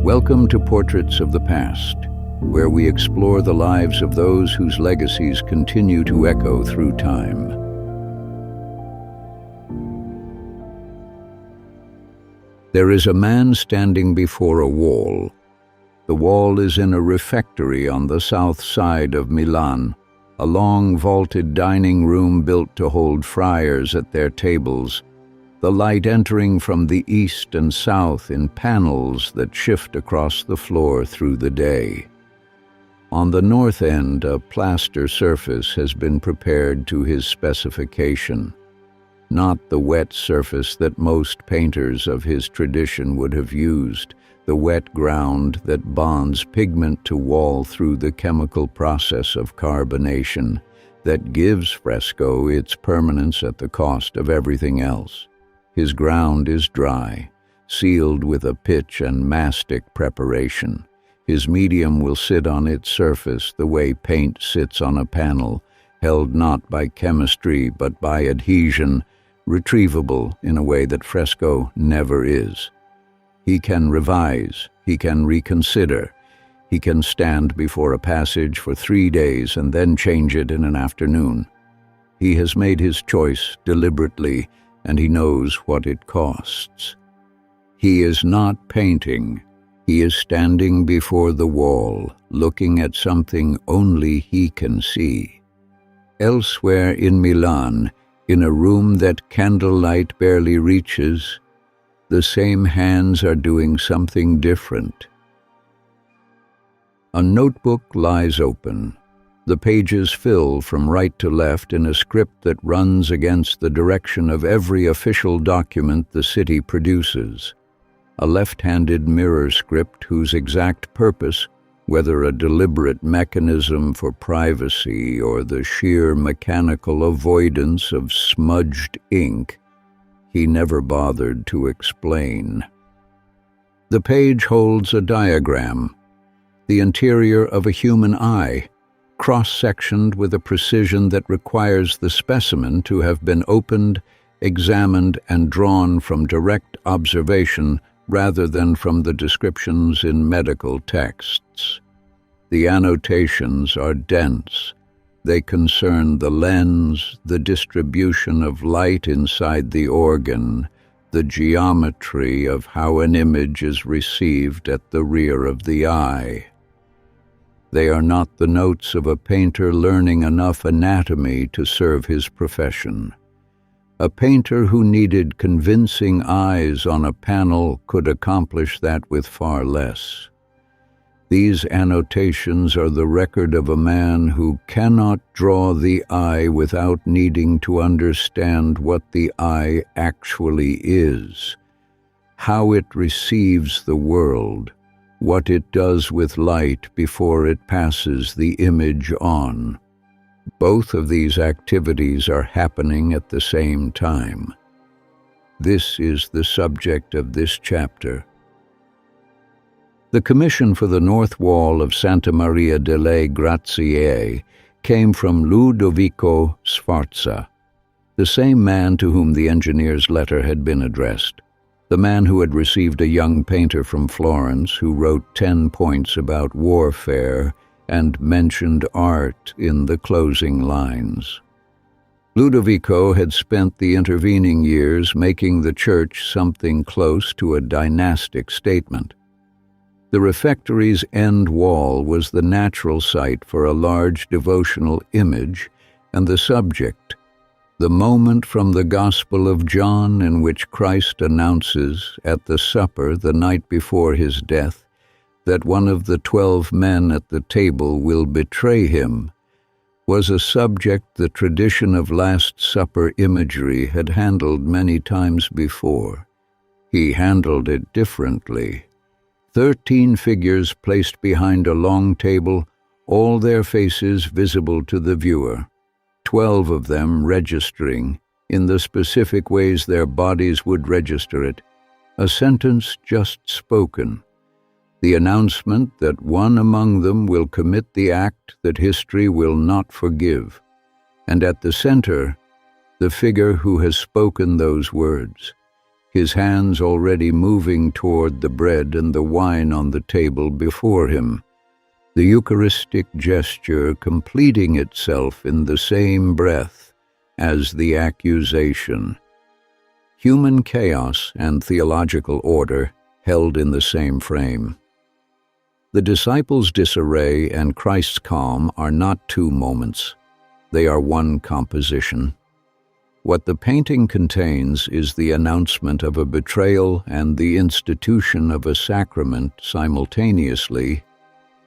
Welcome to Portraits of the Past, where we explore the lives of those whose legacies continue to echo through time. There is a man standing before a wall. The wall is in a refectory on the south side of Milan, a long vaulted dining room built to hold friars at their tables, the light entering from the east and south in panels that shift across the floor through the day. On the north end, a plaster surface has been prepared to his specification, not the wet surface that most painters of his tradition would have used, the wet ground that bonds pigment to wall through the chemical process of carbonation that gives fresco its permanence at the cost of everything else. His ground is dry, sealed with a pitch and mastic preparation. His medium will sit on its surface the way paint sits on a panel, held not by chemistry but by adhesion, retrievable in a way that fresco never is. He can revise, he can reconsider, he can stand before a passage for 3 days and then change it in an afternoon. He has made his choice deliberately, and he knows what it costs. He is not painting. He is standing before the wall, looking at something only he can see. Elsewhere in Milan, in a room that candlelight barely reaches, the same hands are doing something different. A notebook lies open. The pages fill from right to left in a script that runs against the direction of every official document the city produces. A left-handed mirror script whose exact purpose, whether a deliberate mechanism for privacy or the sheer mechanical avoidance of smudged ink, he never bothered to explain. The page holds a diagram, the interior of a human eye, cross-sectioned with a precision that requires the specimen to have been opened, examined, and drawn from direct observation rather than from the descriptions in medical texts. The annotations are dense. They concern the lens, the distribution of light inside the organ, the geometry of how an image is received at the rear of the eye. They are not the notes of a painter learning enough anatomy to serve his profession. A painter who needed convincing eyes on a panel could accomplish that with far less. These annotations are the record of a man who cannot draw the eye without needing to understand what the eye actually is, how it receives the world, what it does with light before it passes the image on. Both of these activities are happening at the same time. This is the subject of this chapter. The commission for the north wall of Santa Maria delle Grazie came from Ludovico Sforza, the same man to whom the engineer's letter had been addressed, the man who had received a young painter from Florence who wrote 10 points about warfare and mentioned art in the closing lines. Ludovico had spent the intervening years making the church something close to a dynastic statement. The refectory's end wall was the natural site for a large devotional image, and the subject, the moment from the Gospel of John in which Christ announces at the supper the night before his death that one of the 12 men at the table will betray him, was a subject the tradition of Last Supper imagery had handled many times before. He handled it differently. 13 figures placed behind a long table, all their faces visible to the viewer, 12 of them registering, in the specific ways their bodies would register it, a sentence just spoken, the announcement that one among them will commit the act that history will not forgive, and at the center, the figure who has spoken those words, his hands already moving toward the bread and the wine on the table before him, the Eucharistic gesture completing itself in the same breath as the accusation. Human chaos and theological order held in the same frame. The disciples' disarray and Christ's calm are not two moments. They are one composition. What the painting contains is the announcement of a betrayal and the institution of a sacrament simultaneously,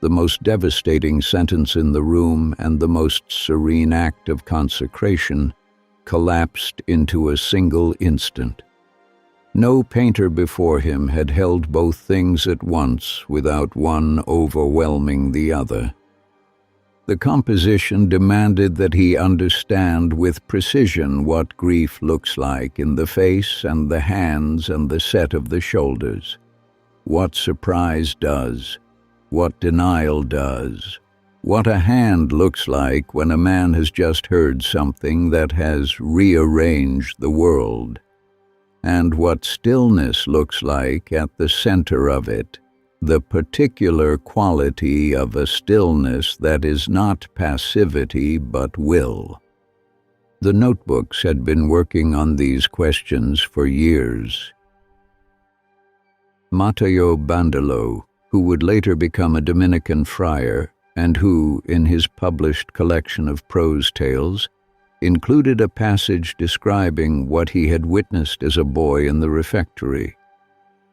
the most devastating sentence in the room and the most serene act of consecration collapsed into a single instant. No painter before him had held both things at once without one overwhelming the other. The composition demanded that he understand with precision what grief looks like in the face and the hands and the set of the shoulders, what surprise does, what denial does, what a hand looks like when a man has just heard something that has rearranged the world, and what stillness looks like at the center of it, the particular quality of a stillness that is not passivity but will. The notebooks had been working on these questions for years. Matteo Bandolo, who would later become a Dominican friar, and who, in his published collection of prose tales, included a passage describing what he had witnessed as a boy in the refectory,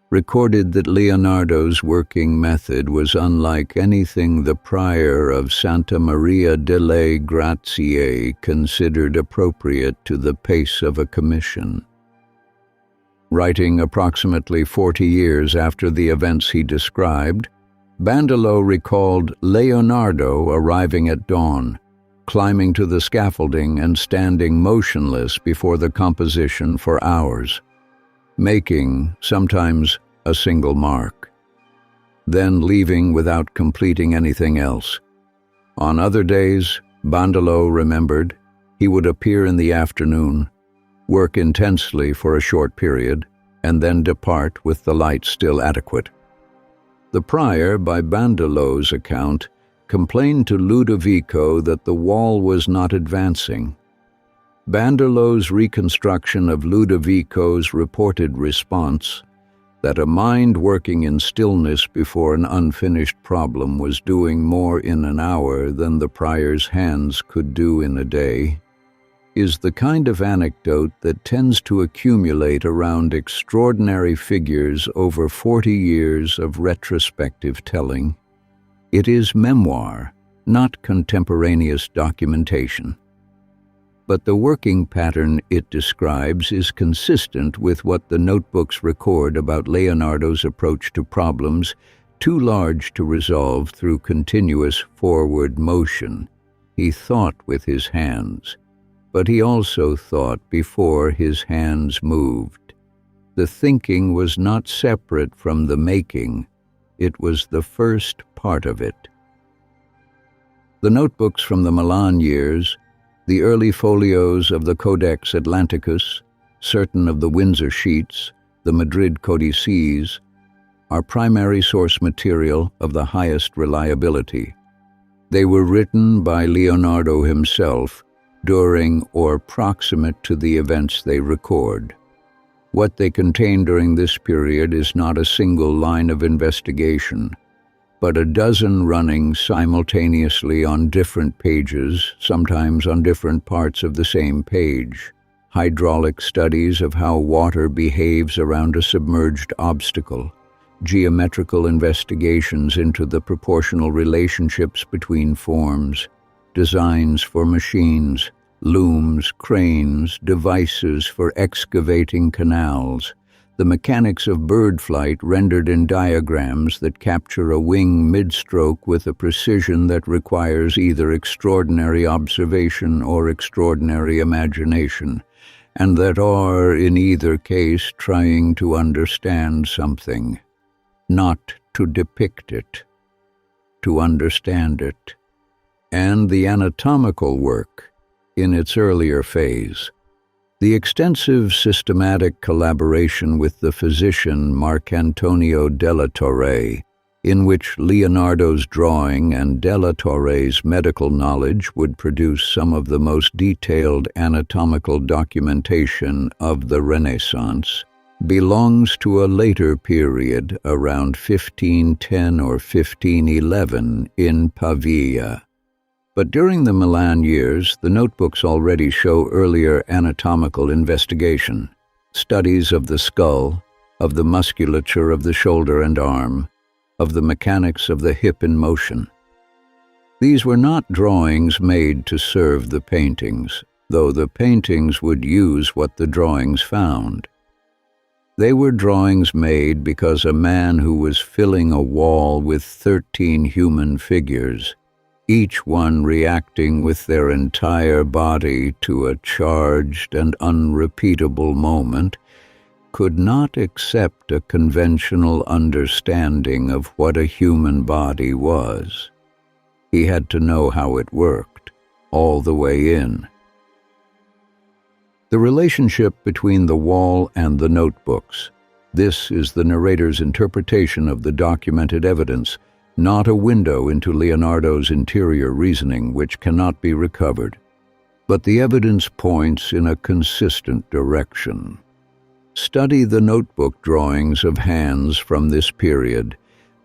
recorded that Leonardo's working method was unlike anything the prior of Santa Maria delle Grazie considered appropriate to the pace of a commission. Writing approximately 40 years after the events he described, Bandolo recalled Leonardo arriving at dawn, climbing to the scaffolding and standing motionless before the composition for hours, making, sometimes, a single mark, then leaving without completing anything else. On other days, Bandolo remembered, he would appear in the afternoon, work intensely for a short period, and then depart with the light still adequate. The prior, by Bandolo's account, complained to Ludovico that the wall was not advancing. Bandolo's reconstruction of Ludovico's reported response, that a mind working in stillness before an unfinished problem was doing more in an hour than the prior's hands could do in a day, is the kind of anecdote that tends to accumulate around extraordinary figures over 40 years of retrospective telling. It is memoir, not contemporaneous documentation. But the working pattern it describes is consistent with what the notebooks record about Leonardo's approach to problems too large to resolve through continuous forward motion. He thought with his hands, but he also thought before his hands moved. The thinking was not separate from the making. It was the first part of it. The notebooks from the Milan years, the early folios of the Codex Atlanticus, certain of the Windsor sheets, the Madrid Codices, are primary source material of the highest reliability. They were written by Leonardo himself during or proximate to the events they record. What they contain during this period is not a single line of investigation, but a dozen running simultaneously on different pages, sometimes on different parts of the same page. Hydraulic studies of how water behaves around a submerged obstacle, geometrical investigations into the proportional relationships between forms, designs for machines, looms, cranes, devices for excavating canals, the mechanics of bird flight rendered in diagrams that capture a wing mid-stroke with a precision that requires either extraordinary observation or extraordinary imagination, and that are, in either case, trying to understand something, not to depict it, to understand it, and the anatomical work in its earlier phase. The extensive systematic collaboration with the physician Marcantonio della Torre, in which Leonardo's drawing and della Torre's medical knowledge would produce some of the most detailed anatomical documentation of the Renaissance, belongs to a later period around 1510 or 1511 in Pavia. But during the Milan years, the notebooks already show earlier anatomical investigation, studies of the skull, of the musculature of the shoulder and arm, of the mechanics of the hip in motion. These were not drawings made to serve the paintings, though the paintings would use what the drawings found. They were drawings made because a man who was filling a wall with 13 human figures, each one reacting with their entire body to a charged and unrepeatable moment, could not accept a conventional understanding of what a human body was. He had to know how it worked, all the way in. The relationship between the wall and the notebooks. This is the narrator's interpretation of the documented evidence, not a window into Leonardo's interior reasoning which cannot be recovered. But the evidence points in a consistent direction. Study the notebook drawings of hands from this period,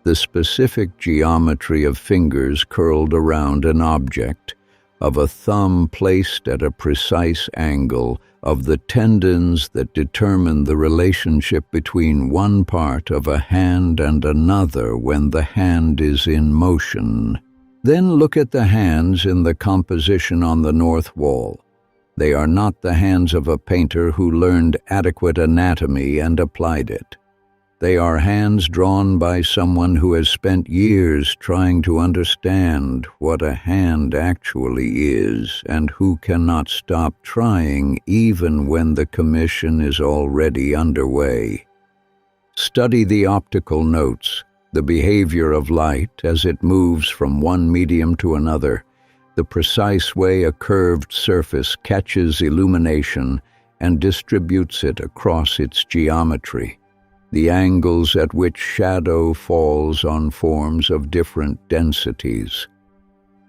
the specific geometry of fingers curled around an object, of a thumb placed at a precise angle, of the tendons that determine the relationship between one part of a hand and another when the hand is in motion. Then look at the hands in the composition on the north wall. They are not the hands of a painter who learned adequate anatomy and applied it. They are hands drawn by someone who has spent years trying to understand what a hand actually is and who cannot stop trying even when the commission is already underway. Study the optical notes, the behavior of light as it moves from one medium to another, the precise way a curved surface catches illumination and distributes it across its geometry, the angles at which shadow falls on forms of different densities.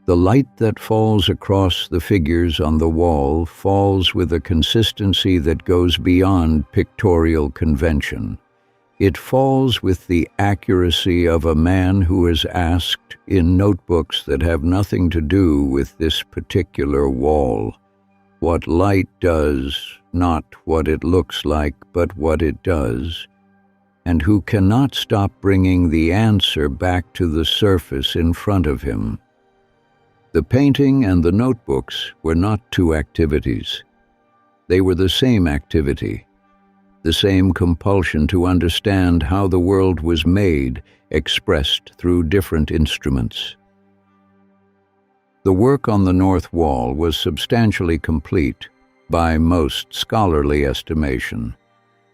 The light that falls across the figures on the wall falls with a consistency that goes beyond pictorial convention. It falls with the accuracy of a man who is asked in notebooks that have nothing to do with this particular wall what light does, not what it looks like, but what it does, and who cannot stop bringing the answer back to the surface in front of him. The painting and the notebooks were not two activities. They were the same activity, the same compulsion to understand how the world was made, expressed through different instruments. The work on the north wall was substantially complete, by most scholarly estimation,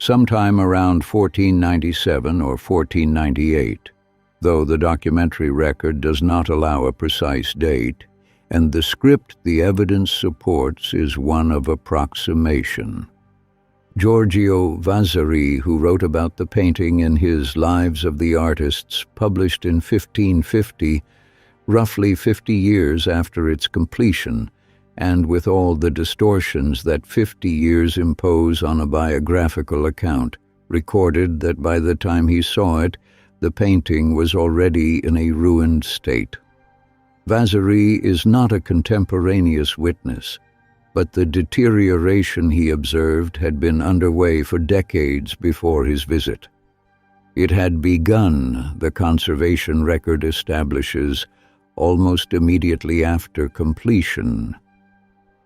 sometime around 1497 or 1498, though the documentary record does not allow a precise date, and the script the evidence supports is one of approximation. Giorgio Vasari, who wrote about the painting in his Lives of the Artists, published in 1550, roughly 50 years after its completion, and with all the distortions that 50 years impose on a biographical account, recorded that by the time he saw it, the painting was already in a ruined state. Vasari is not a contemporaneous witness, but the deterioration he observed had been underway for decades before his visit. It had begun, the conservation record establishes, almost immediately after completion.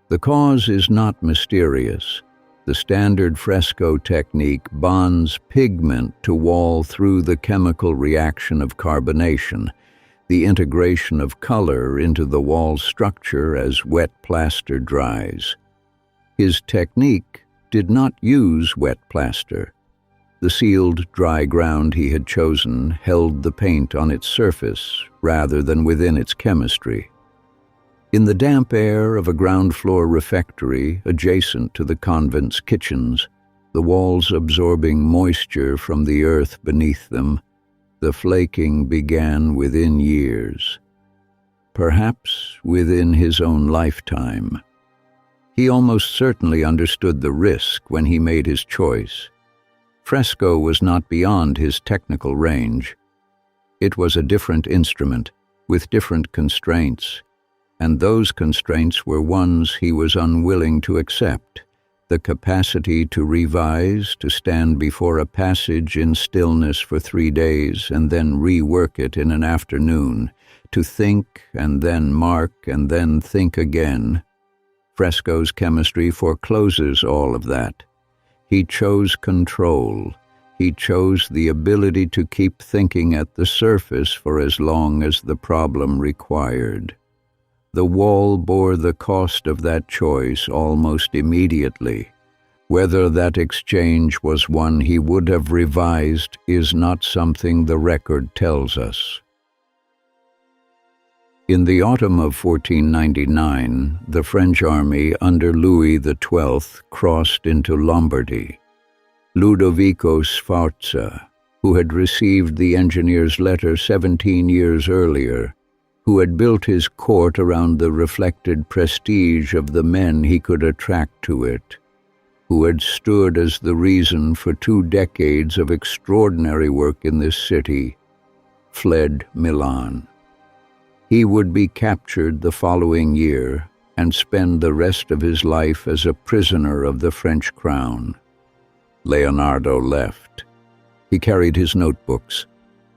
The cause is not mysterious. The standard fresco technique bonds pigment to wall through the chemical reaction of carbonation, the integration of color into the wall structure as wet plaster dries. His technique did not use wet plaster. The sealed dry ground he had chosen held the paint on its surface rather than within its chemistry. In the damp air of a ground-floor refectory adjacent to the convent's kitchens, the walls absorbing moisture from the earth beneath them, the flaking began within years, perhaps within his own lifetime. He almost certainly understood the risk when he made his choice. Fresco was not beyond his technical range. It was a different instrument, with different constraints, and those constraints were ones he was unwilling to accept: the capacity to revise, to stand before a passage in stillness for 3 days and then rework it in an afternoon, to think and then mark and then think again. Fresco's chemistry forecloses all of that. He chose control. He chose the ability to keep thinking at the surface for as long as the problem required. The wall bore the cost of that choice almost immediately. Whether that exchange was one he would have revised is not something the record tells us. In the autumn of 1499, the French army under Louis XII crossed into Lombardy. Ludovico Sforza, who had received the engineer's letter 17 years earlier, who had built his court around the reflected prestige of the men he could attract to it, who had stood as the reason for 2 decades of extraordinary work in this city, fled Milan. He would be captured the following year and spend the rest of his life as a prisoner of the French crown. Leonardo left. He carried his notebooks.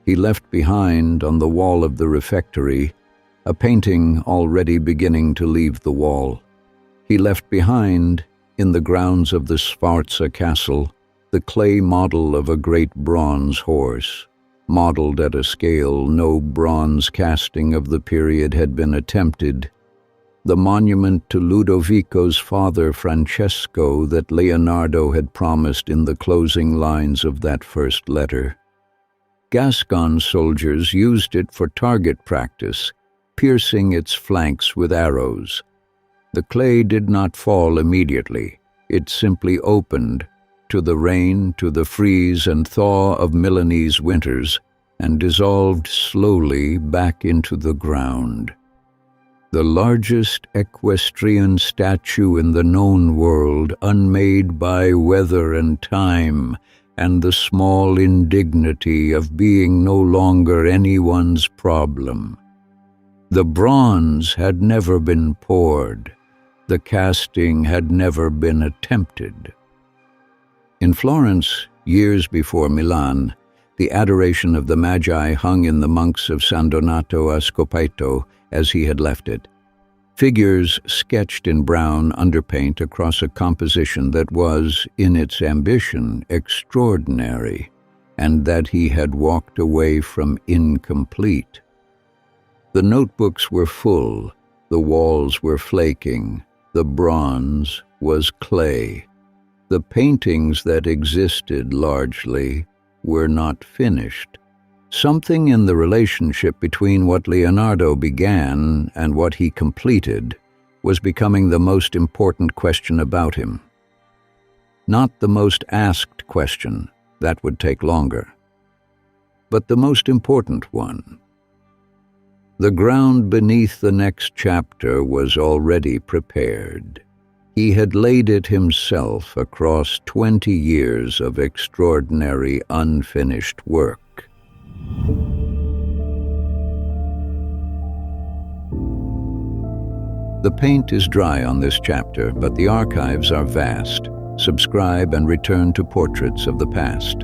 He left behind, on the wall of the refectory, a painting already beginning to leave the wall. He left behind, in the grounds of the Sforza castle, the clay model of a great bronze horse, modeled at a scale no bronze casting of the period had been attempted, the monument to Ludovico's father Francesco that Leonardo had promised in the closing lines of that first letter. Gascon soldiers used it for target practice, piercing its flanks with arrows. The clay did not fall immediately. It simply opened to the rain, to the freeze and thaw of Milanese winters, and dissolved slowly back into the ground. The largest equestrian statue in the known world, unmade by weather and time, and the small indignity of being no longer anyone's problem. The bronze had never been poured. The casting had never been attempted. In Florence, years before Milan, the adoration of the Magi hung in the monks of San Donato a Scopeto as he had left it. Figures sketched in brown underpaint across a composition that was, in its ambition, extraordinary, and that he had walked away from incomplete. The notebooks were full, the walls were flaking, the bronze was clay. The paintings that existed largely were not finished. Something in the relationship between what Leonardo began and what he completed was becoming the most important question about him. Not the most asked question, that would take longer, but the most important one. The ground beneath the next chapter was already prepared. He had laid it himself across 20 years of extraordinary unfinished work. The paint is dry on this chapter, but the archives are vast. Subscribe and return to portraits of the past.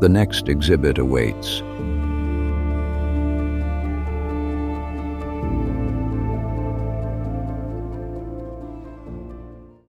The next exhibit awaits.